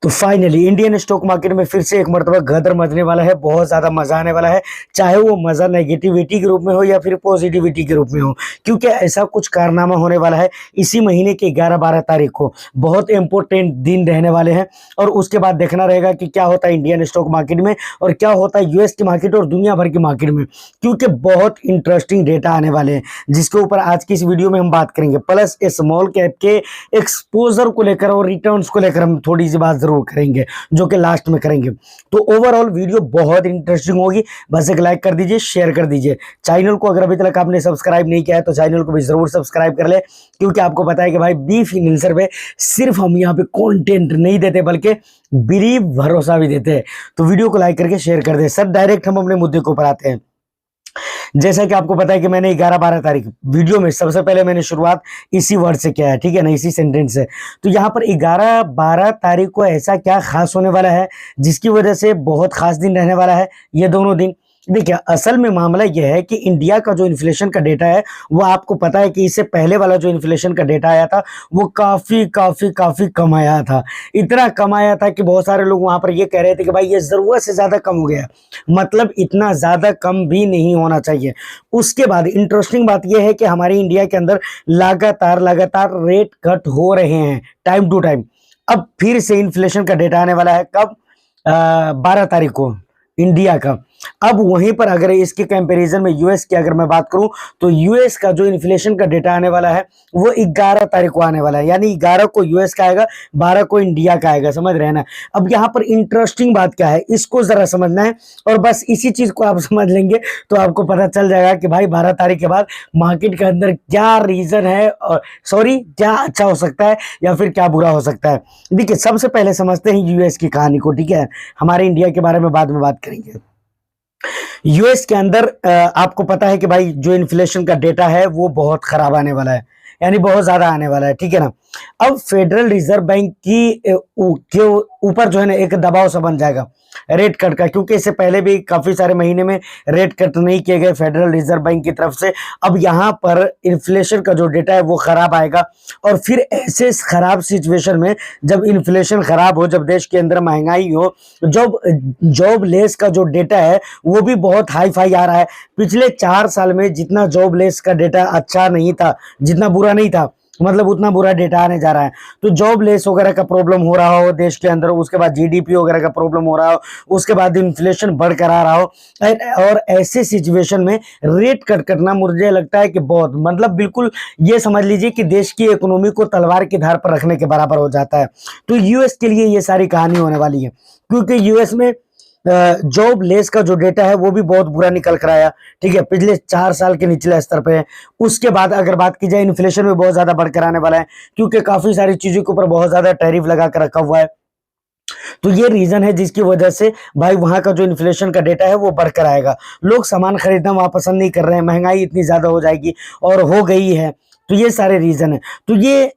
तो finally Indian stock market में फिर से एक मरतबा गदर मचने वाला है, बहुत ज़्यादा मज़ा आने वाला है, चाहे वो मज़ा नेगेटिविटी के रूप में हो या फिर पॉजिटिविटी के रूप में हो, क्योंकि ऐसा कुछ कारनामा होने वाला है इसी महीने की 11-12 तारीख को। बहुत इंपॉर्टेंट दिन रहने वाले हैं और उसके बाद देखना रहेगा कि क्या होता है इंडियन स्टॉक मार्केट में और क्या होता है यूएस की मार्केट और दुनिया भर की मार्केट में, क्योंकि बहुत इंटरेस्टिंग डेटा आने वाले हैं जिसके ऊपर आज की इस वीडियो में हम बात करेंगे। प्लस स्मॉल कैप के एक्सपोजर को लेकर और रिटर्न्स को लेकर हम थोड़ी सी बात जरूर करेंगे, जो कि लास्ट में करेंगे। तो ओवरऑल वीडियो बहुत इंटरेस्टिंग होगी। बस एक लाइक कर दीजिए, शेयर कर दीजिए। चैनल को अगर अभी तक आपने सब्सक्राइब नहीं किया है तो चैनल को भी जरूर सब्सक्राइब कर ले, क्योंकि आपको पता है कि भाई बीफ इन्फ्लुएंसर पे सिर्फ हम यहाँ पे कंटेंट नहीं देते बल्कि बिलीव भरोसा भी देते हैं। तो वीडियो को लाइक करके शेयर कर दे। सर डायरेक्ट हम अपने मुद्दे के ऊपर आते हैं। जैसा कि आपको पता है कि मैंने 11-12 तारीख वीडियो में सबसे पहले मैंने शुरुआत इसी वर्ड से किया है, ठीक है ना, इसी सेंटेंस से। तो यहाँ पर 11-12 तारीख को ऐसा क्या खास होने वाला है जिसकी वजह से बहुत खास दिन रहने वाला है ये दोनों दिन। देखिए असल में मामला यह है कि इंडिया का जो इन्फ्लेशन का डेटा है वो आपको पता है कि इससे पहले वाला जो इन्फ्लेशन का डेटा आया था वो काफ़ी कम आया था। इतना कम आया था कि बहुत सारे लोग वहाँ पर ये कह रहे थे कि भाई ये ज़रूरत से ज़्यादा कम हो गया, मतलब इतना ज़्यादा कम भी नहीं होना चाहिए। उसके बाद इंटरेस्टिंग बात यह है कि हमारे इंडिया के अंदर लगातार रेट कट हो रहे हैं टाइम टू टाइम। अब फिर से इन्फ्लेशन का डेटा आने वाला है कब? 12 तारीख को इंडिया का। अब वहीं पर अगर इसके कंपैरिजन में यूएस की अगर मैं बात करूं तो यूएस का जो इन्फ्लेशन का डेटा आने वाला है वो 11 तारीख को आने वाला है, यानी 11 को यूएस का आएगा, 12 को इंडिया का आएगा। समझ रहे हैं ना। अब यहाँ पर इंटरेस्टिंग बात क्या है इसको जरा समझना है, और बस इसी चीज को आप समझ लेंगे तो आपको पता चल जाएगा कि भाई 12 तारीख के बाद मार्केट के अंदर क्या रीजन है और क्या अच्छा हो सकता है या फिर क्या बुरा हो सकता है। देखिए सबसे पहले समझते हैं यूएस की कहानी को, ठीक है। हमारे इंडिया के बारे में बाद में बात करेंगे। यूएस के अंदर आपको पता है कि भाई जो इन्फ्लेशन का डेटा है वो बहुत खराब आने वाला है, यानी बहुत ज्यादा आने वाला है, ठीक है ना। अब फेडरल रिजर्व बैंक के ऊपर जो है ना एक दबाव सा बन जाएगा रेट कट का, क्योंकि इससे पहले भी काफी सारे महीने में रेट कट नहीं किए गए फेडरल रिजर्व बैंक की तरफ से। अब यहाँ पर इन्फ्लेशन का जो डेटा है वो खराब आएगा, और फिर ऐसे खराब सिचुएशन में जब इन्फ्लेशन खराब हो, जब देश के अंदर महंगाई हो, जब जॉबलेस का जो डेटा है वो भी बहुत हाई फाई आ रहा है। पिछले 4 साल में जितना जॉबलेस का डेटा अच्छा नहीं था, जितना बुरा नहीं था, मतलब उतना बुरा डेटा आने जा रहा है। तो जॉबलेस वगैरह का प्रॉब्लम हो रहा हो देश के अंदर, उसके बाद जीडीपी वगैरह का प्रॉब्लम हो रहा हो, उसके बाद इन्फ्लेशन बढ़कर आ रहा हो, और ऐसे सिचुएशन में रेट कट करना मुझे लगता है कि बहुत, मतलब बिल्कुल ये समझ लीजिए कि देश की इकोनॉमी को तलवार की धार पर रखने के बराबर हो जाता है। तो यूएस के लिए ये सारी कहानी होने वाली है, क्योंकि यूएस में जॉब लेस का जो डेटा है वो भी बहुत बुरा निकल कर आया, ठीक है, पिछले 4 साल के निचले स्तर पे है। उसके बाद अगर बात की जाए इन्फ्लेशन में बहुत ज्यादा बढ़कर आने वाला है, क्योंकि काफी सारी चीजों के ऊपर बहुत ज्यादा टैरिफ लगा कर रखा हुआ है। तो ये रीजन है जिसकी वजह से भाई वहां का जो इन्फ्लेशन का डेटा है वो बढ़कर आएगा। लोग सामान खरीदना वहां पसंद नहीं कर रहे हैं, महंगाई इतनी ज्यादा हो जाएगी और हो गई है। तो ये सारे रीजन है। तो ये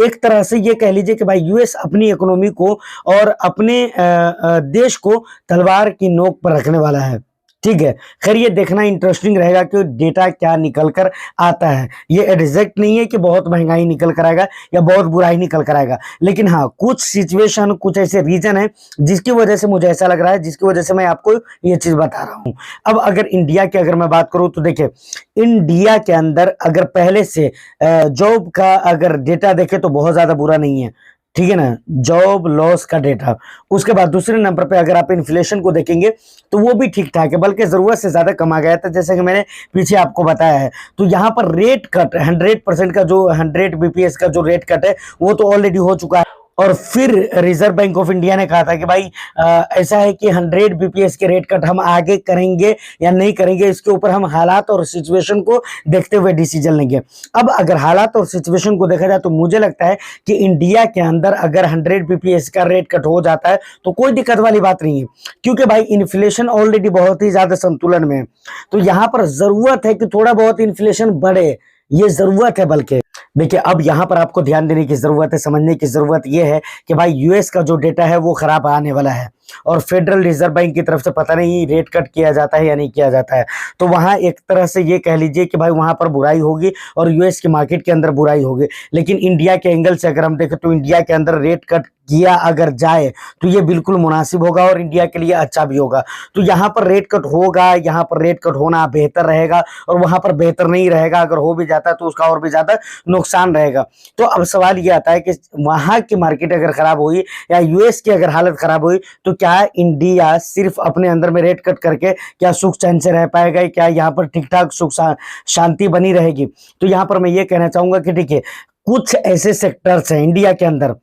एक तरह से ये कह लीजिए कि भाई यूएस अपनी इकोनॉमी को और अपने देश को तलवार की नोक पर रखने वाला है, ठीक है। खैर ये देखना इंटरेस्टिंग रहेगा कि डेटा क्या निकल कर आता है। ये एग्जैक्ट नहीं है कि बहुत महंगाई निकल कर आएगा या बहुत बुराई निकल कर आएगा, लेकिन हाँ कुछ सिचुएशन, कुछ ऐसे रीजन है जिसकी वजह से मुझे ऐसा लग रहा है, जिसकी वजह से मैं आपको ये चीज बता रहा हूँ। अब अगर इंडिया की अगर मैं बात करूँ तो देखिए इंडिया के अंदर अगर पहले से जॉब का अगर डेटा देखे तो बहुत ज्यादा बुरा नहीं है, ठीक है ना, जॉब लॉस का डेटा। उसके बाद दूसरे नंबर पे अगर आप इन्फ्लेशन को देखेंगे तो वो भी ठीक ठाक है, बल्कि जरूरत से ज्यादा कम आ गया था, जैसे कि मैंने पीछे आपको बताया है। तो यहाँ पर रेट कट 100% का जो 100 बीपीएस का जो रेट कट है वो तो ऑलरेडी हो चुका है। और फिर रिजर्व बैंक ऑफ इंडिया ने कहा था कि भाई ऐसा है कि 100 बीपीएस के रेट कट हम आगे करेंगे या नहीं करेंगे, इसके ऊपर हम हालात और सिचुएशन को देखते हुए डिसीजन लेंगे। अब अगर हालात और सिचुएशन को देखा जाए तो मुझे लगता है कि इंडिया के अंदर अगर 100 बीपीएस का रेट कट हो जाता है तो कोई दिक्कत वाली बात नहीं है, क्योंकि भाई इन्फ्लेशन ऑलरेडी बहुत ही ज्यादा संतुलन में है। तो यहाँ पर जरूरत है कि थोड़ा बहुत इन्फ्लेशन बढ़े, ये जरूरत है। बल्कि देखिए अब यहाँ पर आपको ध्यान देने की जरूरत है, समझने की जरूरत यह है कि भाई यूएस का जो डेटा है वो खराब आने वाला है, और फेडरल रिजर्व बैंक की तरफ से पता नहीं रेट कट किया जाता है या नहीं किया जाता है। तो वहां एक तरह से ये कह लीजिए कि भाई वहां पर बुराई होगी और यूएस की मार्केट के अंदर बुराई होगी। लेकिन इंडिया के एंगल से अगर हम देखें तो इंडिया के अंदर रेट कट किया अगर जाए तो ये बिल्कुल मुनासिब होगा और इंडिया के लिए अच्छा भी होगा। तो यहाँ पर रेट कट होगा, यहाँ पर रेट कट होना बेहतर रहेगा और वहां पर बेहतर नहीं रहेगा। अगर हो भी जाता है तो उसका और भी ज्यादा नुकसान रहेगा। तो अब सवाल ये आता है कि वहां की मार्केट अगर खराब हुई या यूएस की अगर हालत खराब हुई तो क्या इंडिया सिर्फ अपने अंदर में रेट कट करके क्या सुख चैन से रह पाएगा? क्या यहाँ पर ठीक ठाक सुख शांति बनी रहेगी? तो यहाँ पर मैं ये कहना चाहूंगा कि ठीक है, कुछ ऐसे सेक्टर्स हैं इंडिया के अंदर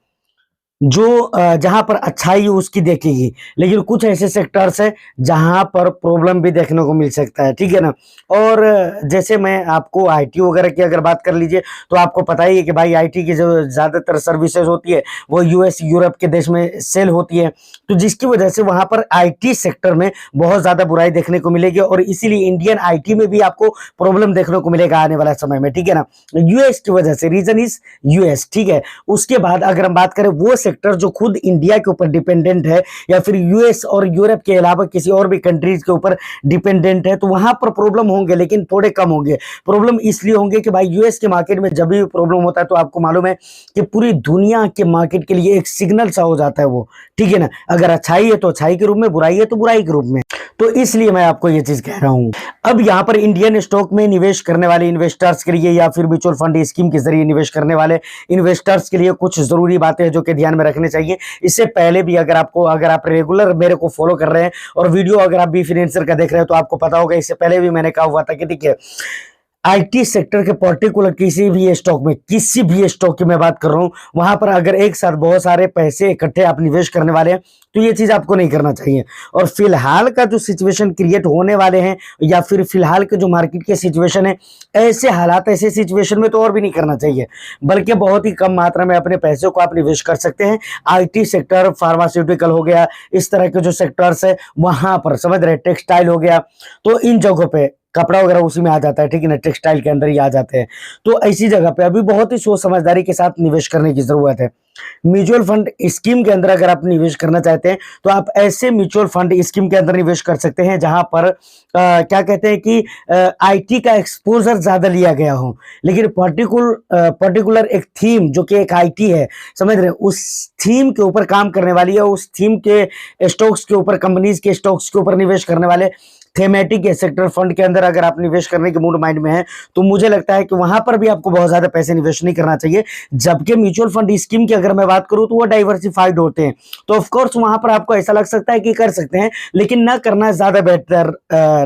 जो जहां पर अच्छाई उसकी देखेगी, लेकिन कुछ ऐसे सेक्टर्स हैं जहां पर प्रॉब्लम भी देखने को मिल सकता है, ठीक है ना। और जैसे मैं आपको आईटी वगैरह की अगर बात कर लीजिए तो आपको पता ही है कि भाई आईटी की जो ज़्यादातर सर्विसेज होती है वो यूएस यूरोप के देश में सेल होती है, तो जिसकी वजह से वहां पर आईटी सेक्टर में बहुत ज़्यादा बुराई देखने को मिलेगी और इसीलिए इंडियन आईटी में भी आपको प्रॉब्लम देखने को मिलेगा आने वाला समय में, ठीक है ना। यूएस की वजह से, रीजन इज यूएस, ठीक है। उसके बाद अगर हम बात करें वो सेक्टर जो खुद इंडिया के ऊपर डिपेंडेंट है या फिर यूएस और यूरोप के अलावा किसी और भी कंट्रीज के ऊपर डिपेंडेंट है, तो वहां पर प्रॉब्लम होंगे लेकिन थोड़े कम होंगे। प्रॉब्लम इसलिए होंगे कि भाई यूएस के मार्केट में जब भी प्रॉब्लम होता है तो आपको मालूम है कि पूरी दुनिया के मार्केट के लिए एक सिग्नल सा हो जाता है वो, ठीक है ना। अगर अच्छाई है तो अच्छाई के रूप में, बुराई है तो बुराई के रूप में। तो इसलिए मैं आपको ये चीज कह रहा हूं। अब यहाँ पर इंडियन स्टॉक में निवेश करने वाले इन्वेस्टर्स के लिए या फिर म्यूचुअल फंड स्कीम के जरिए निवेश करने वाले इन्वेस्टर्स के लिए कुछ जरूरी बातें हैं जो कि ध्यान में रखने चाहिए। इससे पहले भी अगर आप रेगुलर मेरे को फॉलो कर रहे हैं और वीडियो अगर आप बी फाइनेंसर का देख रहे हैं तो आपको पता होगा, इससे पहले भी मैंने कहा हुआ था कि देखिए आईटी सेक्टर के पर्टिकुलर किसी भी स्टॉक की मैं बात कर रहा हूं, वहां पर अगर एक साथ बहुत सारे पैसे इकट्ठे आप निवेश करने वाले हैं तो ये चीज आपको नहीं करना चाहिए। और फिलहाल का जो सिचुएशन क्रिएट होने वाले हैं या फिर फिलहाल के जो मार्केट के सिचुएशन है, ऐसे हालात ऐसे सिचुएशन में तो और भी नहीं करना चाहिए, बल्कि बहुत ही कम मात्रा में अपने पैसों को आप निवेश कर सकते हैं। आईटी सेक्टर, फार्मास्यूटिकल हो गया, इस तरह के जो सेक्टर्स है वहां पर, समझ रहे, टेक्सटाइल हो गया, तो इन जगहों पे कपड़ा वगैरह उसी में आ जाता है, ठीक है ना, टेक्सटाइल के अंदर ही आ जाते हैं। तो ऐसी जगह पे अभी बहुत ही सोच समझदारी के साथ निवेश करने की जरूरत है। म्यूचुअल फंड स्कीम के अंदर अगर आप निवेश करना चाहते हैं तो आप ऐसे म्यूचुअल फंड स्कीम के अंदर निवेश कर सकते हैं जहां पर क्या कहते हैं कि आईटी का एक्सपोजर ज्यादा लिया गया हो, लेकिन पर्टिकुलर एक थीम जो कि एक आईटी है, समझ रहे हैं, उस थीम के ऊपर काम करने वाली है, उस थीम के स्टॉक्स के ऊपर, कंपनीज के स्टॉक्स के ऊपर निवेश करने वाले थेमेटिक सेक्टर फंड के अंदर अगर आप निवेश करने के मूड माइंड में है तो मुझे लगता है कि वहां पर भी आपको बहुत ज्यादा पैसे निवेश नहीं करना चाहिए। जबकि म्यूचुअल फंड स्कीम की अगर मैं बात करूं तो वो डाइवर्सिफाइड होते हैं, तो ऑफ कोर्स वहां पर आपको ऐसा लग सकता है कि कर सकते हैं, लेकिन ना करना ज्यादा बेहतर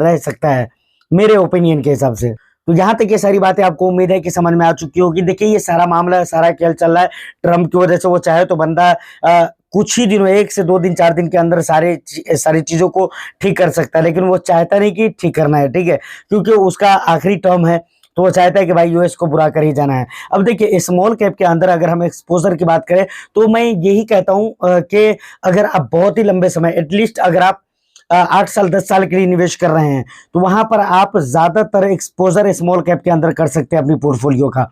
रह सकता है मेरे ओपिनियन के हिसाब से। तो यहाँ तक ये सारी बातें आपको उम्मीद है कि समझ में आ चुकी होगी। देखिए ये सारा मामला, सारा खेल चल रहा है ट्रम्प की वजह से। वो चाहे तो बंदा कुछ ही दिनों, 1 से 2 दिन 4 दिन के अंदर सारी चीजों को ठीक कर सकता है, लेकिन वो चाहता नहीं कि ठीक करना है, ठीक है, क्योंकि उसका आखिरी टर्म है, तो वो चाहता है कि भाई यूएस को बुरा कर ही जाना है। अब देखिए स्मॉल कैप के अंदर अगर हम एक्सपोजर की बात करें तो मैं यही कहता हूं कि अगर आप बहुत ही लंबे समय, एटलीस्ट अगर आप 8 साल 10 साल के लिए निवेश कर रहे हैं तो वहां पर आप ज्यादातर एक्सपोजर स्मॉल कैप के अंदर कर सकते हैं अपनी पोर्टफोलियो का,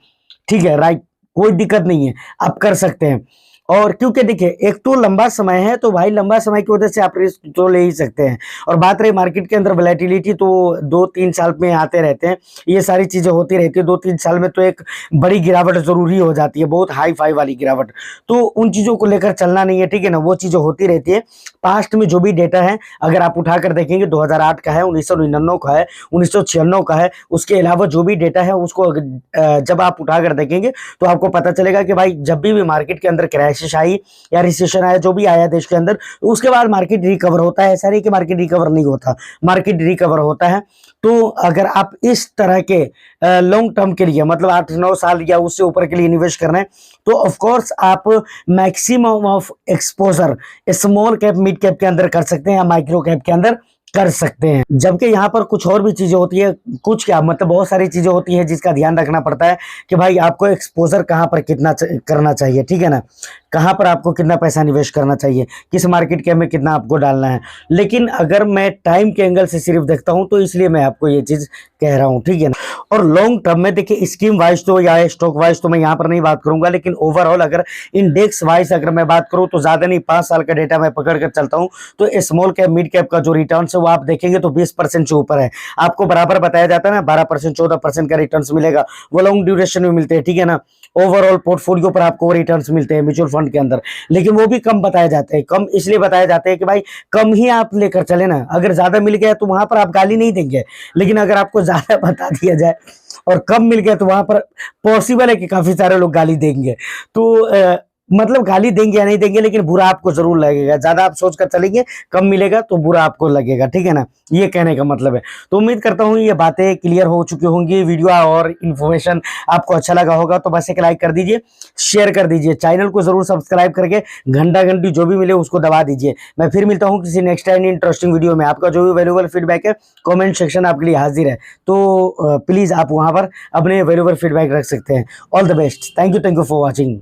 ठीक है, राइट, कोई दिक्कत नहीं है, आप कर सकते हैं। और क्योंकि देखिए एक तो लंबा समय है, तो भाई लंबा समय की वजह से आप रिस्क तो ले ही सकते हैं। और बात रही मार्केट के अंदर वोलेटिलिटी, तो 2-3 साल में आते रहते हैं, ये सारी चीजें होती रहती है। 2-3 साल में तो एक बड़ी गिरावट जरूरी हो जाती है, बहुत हाई फाई वाली गिरावट, तो उन चीजों को लेकर चलना नहीं है, ठीक है ना, वो चीजें होती रहती है। पास्ट में जो भी डेटा है अगर आप उठाकर देखेंगे 2008 का है, 1999 का है, 1996 का है, उसके अलावा जो भी डेटा है उसको जब आप उठाकर देखेंगे तो आपको पता चलेगा कि भाई जब भी मार्केट के अंदर क्राइसिस आई या रिसेशन आया, जो भी आया देश के अंदर, उसके बाद मार्केट रिकवर होता है। ऐसा नहीं कि मार्केट रिकवर नहीं होता, मार्केट रिकवर होता है। तो अगर आप इस तरह के लॉन्ग टर्म के लिए, मतलब 8-9 साल या उससे ऊपर के लिए निवेश कर रहे हैं, तो ऑफ कोर्स आप maximum of exposure small cap, mid cap के अंदर कर सकते हैं या माइक्रो कैप के अंदर कर सकते हैं। जबकि यहाँ पर कुछ और भी चीजें होती है, कुछ क्या मतलब बहुत सारी चीजें होती है जिसका ध्यान रखना पड़ता है कि भाई आपको एक्सपोजर कहाँ पर कितना करना चाहिए, ठीक है ना, कहाँ पर आपको कितना पैसा निवेश करना चाहिए, किस मार्केट के में कितना आपको डालना है। लेकिन अगर मैं टाइम के एंगल से सिर्फ देखता हूँ तो इसलिए मैं आपको ये चीज कह रहा हूँ, ठीक है ना। और लॉन्ग टर्म में देखिए स्कीम वाइज तो या स्टॉक वाइज तो मैं यहाँ पर नहीं बात करूंगा, लेकिन ओवरऑल अगर इंडेक्स वाइज अगर मैं बात करूँ तो ज्यादा नहीं, 5 साल का डेटा मैं पकड़ कर चलता हूँ तो स्मॉल कैप, मिड कैप का जो रिटर्न है वो आप देखेंगे तो 20% से ऊपर है। आपको बराबर बताया जाता है ना 12% 14% का रिटर्न्स मिलेगा, वो लॉन्ग ड्यूरेशन में मिलते हैं, ठीक है ना। ओवरऑल पोर्टफोलियो पर आपको रिटर्न्स मिलते हैं म्यूचुअल फंड के अंदर, लेकिन वो भी कम बताए जाते हैं। कम इसलिए बताए जाते हैं कि भाई कम ही आप लेकर चले ना, अगर ज्यादा मिल गया तो वहां पर आप गाली नहीं देंगे, लेकिन अगर आपको ज्यादा बता दिया जाए और कम मिल गया तो वहां पर पॉसिबल है कि काफी सारे लोग गाली देंगे। तो मतलब गाली देंगे या नहीं देंगे, लेकिन बुरा आपको जरूर लगेगा। ज्यादा आप सोच कर चलेंगे, कम मिलेगा तो बुरा आपको लगेगा, ठीक है ना। ये कहने का मतलब है। तो उम्मीद करता हूँ ये बातें क्लियर हो चुकी होंगी। वीडियो और इन्फॉर्मेशन आपको अच्छा लगा होगा तो बस एक लाइक कर दीजिए, शेयर कर दीजिए, चैनल को जरूर सब्सक्राइब करके घंटा घंटी जो भी मिले उसको दबा दीजिए। मैं फिर मिलता हूँ किसी नेक्स्ट टाइम इंटरेस्टिंग वीडियो में। आपका जो भी वैल्यूएबल फीडबैक है कमेंट सेक्शन आपके लिए हाजिर है, तो प्लीज आप वहां पर अपने वैल्यूएबल फीडबैक रख सकते हैं। All the best, thank you for watching.